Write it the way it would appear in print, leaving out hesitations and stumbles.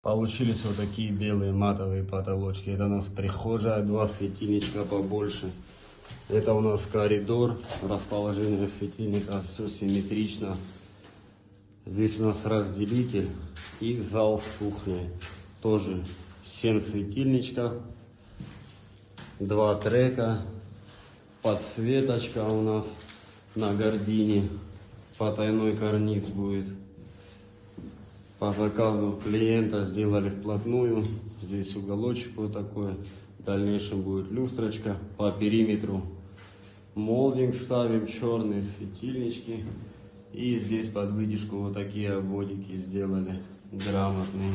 Получились вот такие белые матовые потолочки. Это у нас прихожая, два светильничка побольше. Это у нас коридор, расположение светильника, все симметрично. Здесь у нас разделитель и зал с кухней. Тоже 7 светильничков, 2 трека, подсветочка у нас на гардине, потайной карниз будет. По заказу клиента сделали вплотную. Здесь уголочек вот такой. В дальнейшем будет люстрочка. По периметру молдинг ставим, черные светильнички. И здесь под выдержку вот такие ободики сделали грамотные.